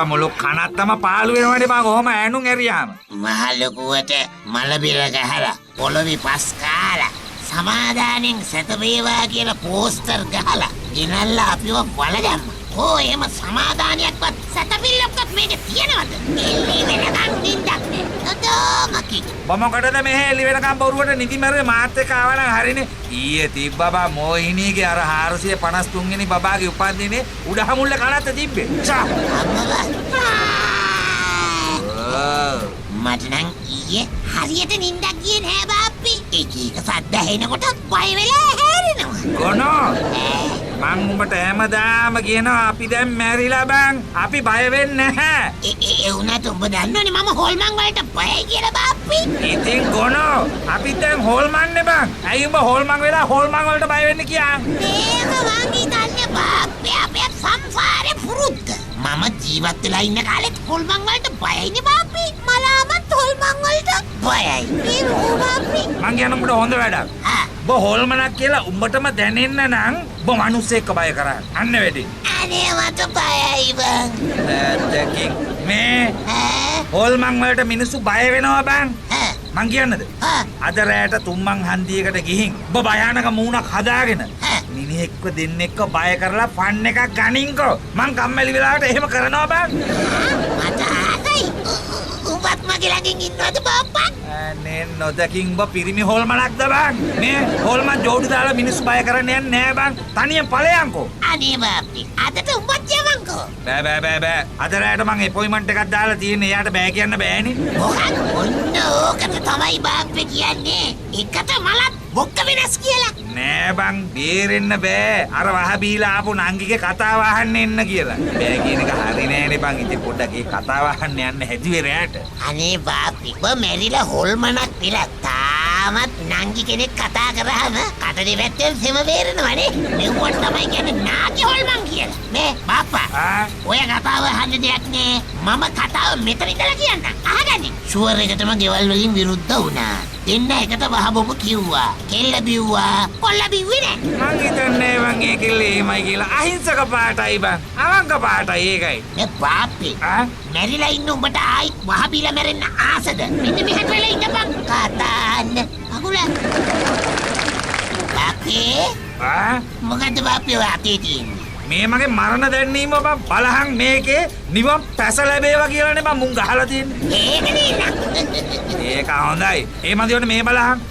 මොලොක් කනත්තම පාළු වෙනවනේ බං ඔහම ඈනුම් ඇරියාම. මහ ලොකුවට මල බිල ගහලා පොළොවේ පස් කාලා සමාදානෙන් සැතපේවා කියලා පෝස්ටර් ගහලා ගෙනල්ලා අපිව වලගම්ම. ඕ එහෙම සමාදානයක්වත් සැතපිල්ලක්වත් මේකේ තියනවද? එල්ලි වෙනකන් නින්දක් නෑ. මොකටද මෙහෙ එළි වෙනකම් බොරුවට නිදි මැරුවේ මාත් එක්ක ආවනම් හරිනේ. ඊයේ තිබ්බා බා මොහිනීගේ අර 453 වෙනි බබාගේ උපන්දිනේ උඩහමුල්ල කනත්ත තිබ්බේ. මට නම් ඊයේ හරියට නින්දක් ගියේ නෑ බාප්පි. එක සද්ද ඇහෙනකොට බය වෙලා හැරෙනවා. ගොනෝ මං උඹට හැමදාම කියනවා අපි දැන් මැරිලා බං. අපි බය වෙන්නේ නැහැ. ඒ උනාට ඔබ දන්නවනේ මම හොල්මන් වලට බයයි කියලා බාප්පි. ඉතින් ගොනෝ අපි දැන් හොල්මන්නේ බං. ඇයි උඹ හොල්මන් වෙලා හොල්මන් වලට බය වෙන්නේ කියන්නේ? මේක මං හිතන්නේ බාප්පි අපේ සංසාරේ පුරුද්ද. මම ජීවත් වෙලා ඉන්න කාලෙත් හොල්මන් වලට බයයිනේ බාප්පි. මලාමත් හොල්මන් වලට බයයි. මේ බාප්පි මං කියන උඹට හොඳ වැඩක්. ඔබ හොල්මනක් කියලා උඹටම දැනෙන්න නම් ඔබ මිනිස්සෙක් බය කරන්න. අන්න වැඩි. අනේ මට බයයි බං. දැක්කේ මේ හොල්මන් වලට මිනිස්සු බය වෙනවා බං. මං කියන්නද? අද රැයට තුම්මන් හන්දියකට ගිහින් ඔබ භයානක මූණක් හදාගෙන මිනිහෙක්ව දෙන්නෙක්ව බය කරලා ෆන් එකක් ගනින්කෝ. මං කම්මැලි වෙලාවට එහෙම කරනවා බං. මට ආසයි. උඹත් මගේ ළඟින් ඉන්නවද බාප්පා? අනේ නොදකින් ඔබ පිරිමි හොල්මනක්ද බං? මේ හොල්මන් ජෝඩි දාලා මිනිස්සු බය කරන්න යන්නේ නෑ බං. තනියෙන් ඵලයන්කෝ. අනේ බාප්පි අදට උඹත් යවන්කෝ. බෑ. අද රැයට මං අපොයින්ට්මන්ට් එකක් දාලා තියෙන්නේ. එයාට බෑ කියන්න බෑනේ. මොකක් ඔන්න ඕකට තමයි බාප්පි කියන්නේ. එකට මලත් බොක්ක වෙනස් කියලා. නෑ බං බේරෙන්න බෑ. අර වහ බීලා ආපු නංගිගේ කතාව අහන්න එන්න කියලා. බෑ කියන එක හරි නෑනේ බං. ඉතින් පොඩ්ඩක් ඒ කතාව අහන්න යන්න හැදුවේ රැයට. අනේ බාප්පි ඔබ මැරිලා හොල්මනක් විලා තාමත් නංගි කෙනෙක් කතා කරාම කට දෙපැත්තෙන් සෙම බේරෙනවනේ. මෙව්වට තමයි කියන්නේ නාකි හොල්මන් කියලා. මේ බාප්පා ඔය කතාව අහන්න දෙයක් නෑ. මම කතාව මෙතන ඉඳලා කියන්නම්. අහගන්න. ෂුවර් එකටම ගෙවල් වලින් විරුද්ධ වුණා. දෙන්න එකට වහබොමු කිව්වා. කෙල්ල බිව්වා. කොල්ල බිව්වේ නෑ. මං හිතන්නේ මං ඒ කෙල්ලේ එමයි කියලා. අහිංසක පාටයි බං. අවංක පාටයි ඒකයි. මේ බාප්පි මැරිලා ඉන්න උඹට ආයි වහබීලා මැරෙන්න ආසද? මෙන්න මෙහෙට වෙලා ඉන්නපන්. කතාන්න. අකුල. බාප්පි මොකද බාප්පි ඔය අතේ තියෙන්නේ? මේ මගේ මරණ දැන්වීම බං බලහන් මේකේ නිවන් පැස ලැබේවා කියලානේ බං මුං ගහලා තියෙන්නේ. ඒක නේද? ඒක හොඳයි. ඒ මන්දියට මේ බලහන්.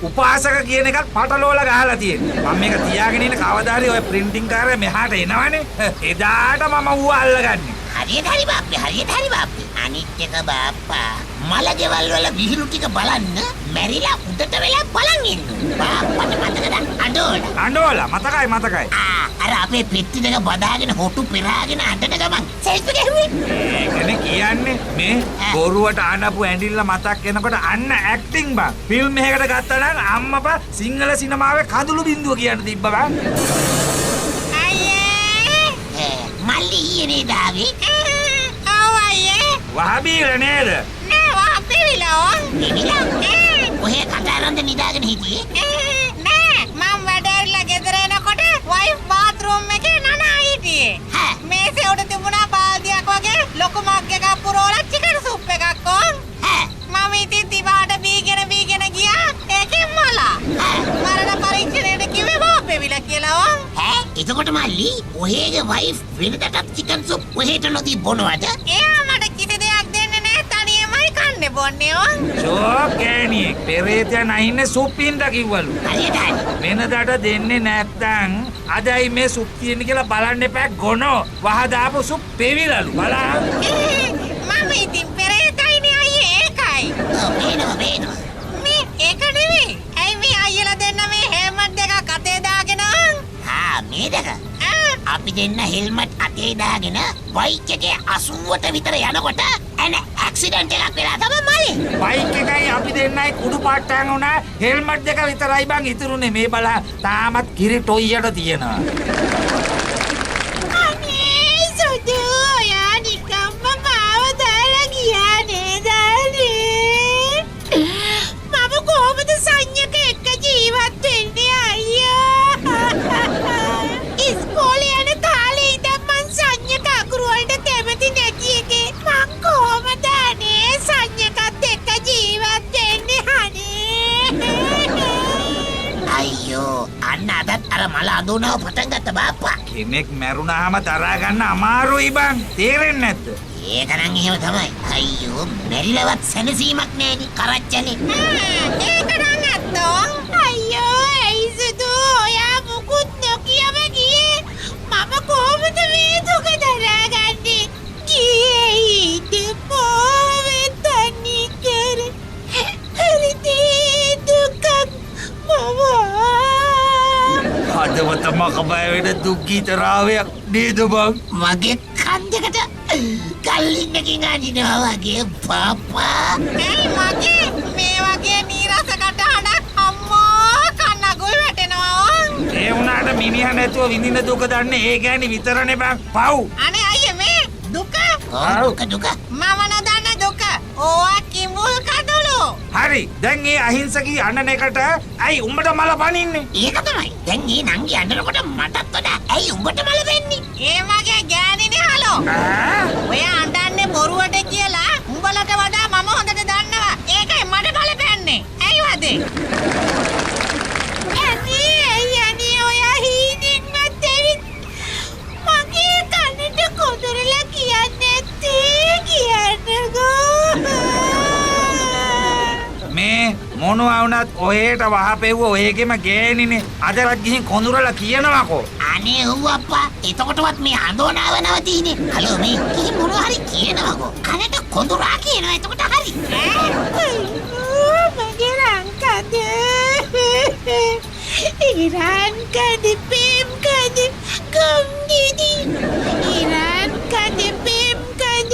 උපාසක කියන එකක් පටලෝලා ගහලා තියෙන්නේ. මම මේක තියාගෙන ඉන්න කවදා හරි ඔය ප්‍රින්ටිං කාර්යය මෙහාට එනවනේ. එදාට මම ඌව අල්ලගන්නේ. හරියට හරි බාප්පි. අනිත් එක බාප්පා මලගෙවල් වල විහිළු ටික බලන්න මැරිලා උඩට වෙලා බලන් ඉන්න. බාප්පට මතකද අඬෝලා මතකයි. අර අපේ පෙට්ටි දෙක බදාගෙන හොටු පෙරාගෙන අඬන ගමන් සෙල්ෆි ගැහුවේ. ඒකනේ කියන්නේ මේ බොරුවට අඬපු ඇඬිල්ල මතක් වෙනකොට අන්න ඇක්ටිං බං. ෆිල්ම් එකකට ගත්තා නම් අම්මපා සිංහල සිනමාවේ කඳුළු බින්දුව කියන්න තිබ්බ බං. අයියේ මල්ලි ඊයේ නේද ආවේ? වහබීල නේද? නෑ වහබීලා. ඔහේ කතාරන්ද නිදාගෙන හිටියේ? නෑ මම වැඩ ගෙදර එනකොට වයිෆ් බාත්රූම් එකේ නනා හිටියේ. මේසේ උඩ තිබුණා බාල්දියක් වගේ ලොකු මග් එකක් පුරවලා චිකන් සුප් එකක් ඕන්. මම ඉතින් දිවාට බීගෙන ගියා. ඒකෙන් මලා. මරණ පරීක්ෂණයට කිව්වේ බාප්පෙවිලා කියලා ඕන්. එතකොට මල්ලි ඔහේගේ වයිෆ් වෙනදටත් චිකන් සුප් ඔහෙට නොදී බොනවද? එයා මට කිසි දෙයක් දෙන්නේ නෑ තනියමයි කන්නේ බොන්නේ ඕන්. ෂෝකේනියෙක් පෙරේතයන් අහින්නේ සුප්පින්ද කිව්වලු. හරියටයි. වෙනදට දෙන්නේ නැත්තම් අදයි මේ සුප් තියෙන්නේ කියලා බලන්න එපා ගොනෝ. වහ දාපු සුප් පෙවිලලු. බලන්න. මම ඉතින් පෙරේතයිනේ අයියේ ඒකයි. මේනවා. මේ ඒක නෙවෙයි. ඇයි මේ අයියලා දෙන්න මේ හෙල්මට් දෙක අතේ දාගෙන ආන්? මේ දෙක අපි දෙන්න හෙල්මට් අතේ දාගෙන බයික් එකේ 80ට විතර යනකොට ඇක්සිඩන්ට් එකක් වෙලා තමයි මලේ. බයික් එකයි අපි දෙන්නයි කුඩු පාට්ටයන් උනා හෙල්මට් දෙක විතරයි බං ඉතුරුනේ. මේ බලන්න තාමත් කිරි ටොයියට තියෙනවා. අනේ සුදු යා නිකම්ම මාව දාලා ගියා නේද අනේ? මම කොහොමද සංයක එක්ක ජීවත් වෙන්නේ අයියා? ඉස්කෝලේ යන කාලේ ඉඳන් මං සංයක අකුරු වලට කැමති නැති එකේ වුණාව පටන් ගත්ත බාප්පා. කෙනෙක් මැරුණාම දරා ගන්න අමාරුයි බං. තේරෙන්නේ නැද්ද? ඒක නම් එහෙම තමයි. අයියෝ මැරිලවත් සැනසීමක් නෑනේ කරච්චලේ. ඒක නම් ඇත්තෝ. අයියෝ ඇයිසුදු ඔයා මුකුත් නොකියම ගියේ. මම කොහොමද මේ දුක දරාගන්නේ? ගියේ ඉතිපෝවේ තනි කර. හරිදී දුකක් මම. හදවතම කබය වෙන දුක් ගීතරාවයක් නේද බං? මගේ කන් දෙකට කල්ලින්නකින් අදිනවා වගේ බාප්පා. ඇයි මගේ මේ වගේ නීරස කටහඬක් අම්මෝ කන්නගුල් වැටෙනවා. ඒ වුණාට මිනිහා නැතුව විඳින දුක දන්නේ ඒ ගෑණි විතරනේ බං. පව්. අනේ අයියේ මේ දුක දුක. මම නොදන්න දුක. ඕවා කිඹුල් කඳුළු. හරි. දැන් මේ අහිංසකී අඬන එකට ඇයි උඹට මල පනින්නේ? ඒක තමයි. දැන් මේ නංගි අඬනකොට මටත් වඩා ඇයි උඹට මල වෙන්නේ? ඒ මගේ ගෑණිනේ හලෝ. ඔය අඬන්නේ බොරුවට කියලා උඹලට වඩා මම හොඳට දන්නවා. ඒකයි මට බලපෑන්නේ. ඇයි වදේ? අනේ ඔය හීනෙන්වත් ඇවිත් මගේ කනට කොඳුරලා කියන්නේ කියන්නකෝ. මේ මොනවා වුණත් ඔහෙට වහපෙව්ව ඔයගෙම ගෑණිනේ. අදවත් ගිහින් කොඳුරලා කියනවාකෝ. අනේ ඌ අප්පා එතකොටවත් මේ හඳෝනාව නවතිනේ. හලෝ මේ කිසි මොනවා හරි කියනවාකෝ. කනට කොඳුරා කියනවා එතකොට හරි. මගේ රංකද ඉරාන් කද පෙම් කද කොම්දිදි ඉරාන් කද පෙම් කද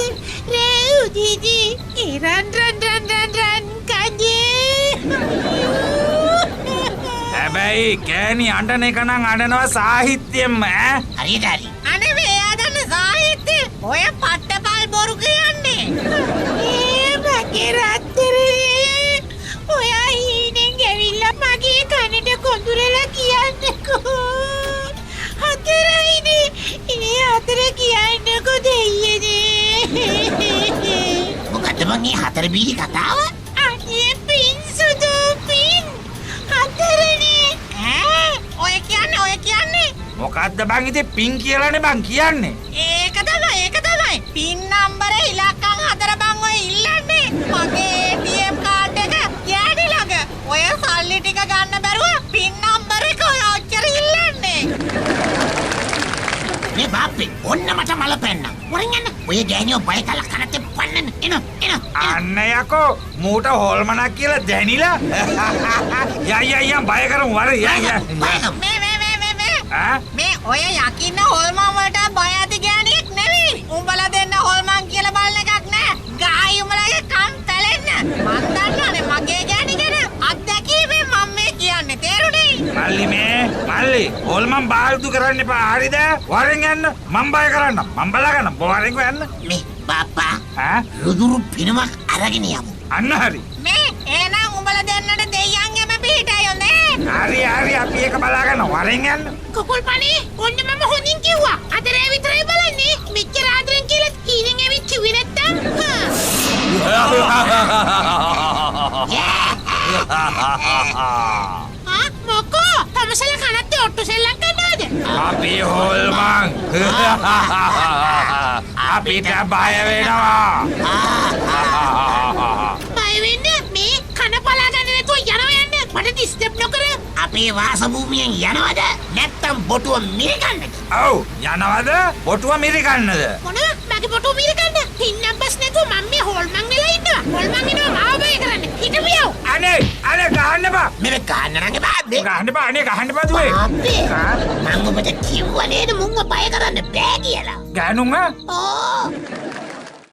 රෙව්දිදි ඉරාන් රන් කද. හැබැයි ගෑණි අඬන එක නම් අඬනවා සාහිත්‍යයෙන්ම ඈ. හරියට හරි. අනේ මෙයා දන්න සාහිත්‍ය ඔය පට්ටපල් බොරු කියන්නේ. මගේ රත්තරේ ඔයා හීනෙන් ඇවිල්ලා මගේ කනට කොඳුරලා කියන්නකෝ. හතරයිනේ. ඉනේ හතර කියන්නකෝ දෙයියනේ. මොකද්ද මං මේ හතර බීලි කතාව? අනේ පින් සුදු පින්. හතරනේ. ඔය කියන්නේ මොකද්ද බං ඉතින් පින් කියලානේ බං කියන්නේ. ඒක තමයි පින් නම්බරේ ඉලක්කම් 4 බං ඔය ඉල්ලන්නේ. මගේ ATM කාඩ් එක ගෑණි ළඟ. ඔය සල්ලි ටික ගන්න බැරුව පින් නම්බර එක ඔය ඔච්චර ඉල්ලන්නේ. මේ බාප්පේ ඔන්න මට මල පෙන්න. වරින් යන්න. ඔය ගෑණියෝ බය කළා කනට පන්නන්න. එන. අන්න යකෝ මූට හොල්මනක් කියලා දැනිලා. යයි බය කරමු වර යයි. මේ ඔය යකින්න හොල්මන් වලට බය ඇති ගෑණියෙක් නෙවෙයි. උඹලා දෙන්න හොල්මන් කියලා බලන එකක් නෑ. ගායි උඹලගේ කන් තැලෙන්න. මන් දන්නවනේ මගේ ගෑණි ගැන. අත්දැකීමෙන් මම මේ කියන්නේ තේරුණේ? මල්ලි හොල්මන් බාල්දු කරන්න එපා හරිද? වරෙන් යන්න මම බය කරන්න. මම බලාගන්න වරෙන් යන්න. මේ බාප්පා රුදුරු පිනමක් අරගෙන යමු. අන්න හරි. මේ එහෙනම් උඹලා දෙන්නට දෙයියන්ගෙම පිටයෝ නේ. හරි අපි එක බලාගන්න වරෙන් යන්න. කුකුල් පණේ ඔන්න මම හොඳින් කිව්වා. අතරේ විතරයි බලන්නේ. මෙච්චර ආදරෙන් කියලා හීනෙන් ඇවිත් කිව්වේ නැත්තම්. මොකෝ? තමසල කනත් ඔට්ටු සෙල්ලම් කරනවද? අපි හොල්මන්. අපිට බය වෙනවා. බය වෙන්න මේ කන පලා ගන්න නැතුව යනවා යන්න. මට ඩිස්ටර්බ් නොකර. අපේ වාස භූමියෙන් යනවද? නැත්තම් බොටුව මිරිකන්නද? ඔව් යනවද? බොටුව මිරිකන්නද? මොනවා? මගේ බොටුව මිරිකන්න? පින්නම් බස් නැතුව මම මේ හොල්මන් වෙලා ඉන්නවා. හොල්මන් එනවා මාව බය කරන්න. හිටපියෝ. අනේ ගහන්න බා. මෙව ගන්න නංග බාද්දේ. ගහන්න බා දුවේ. අපේ මං ඔබට කිව්වා නේද මුන්ව බය කරන්න බෑ කියලා. ගහනුම ඕ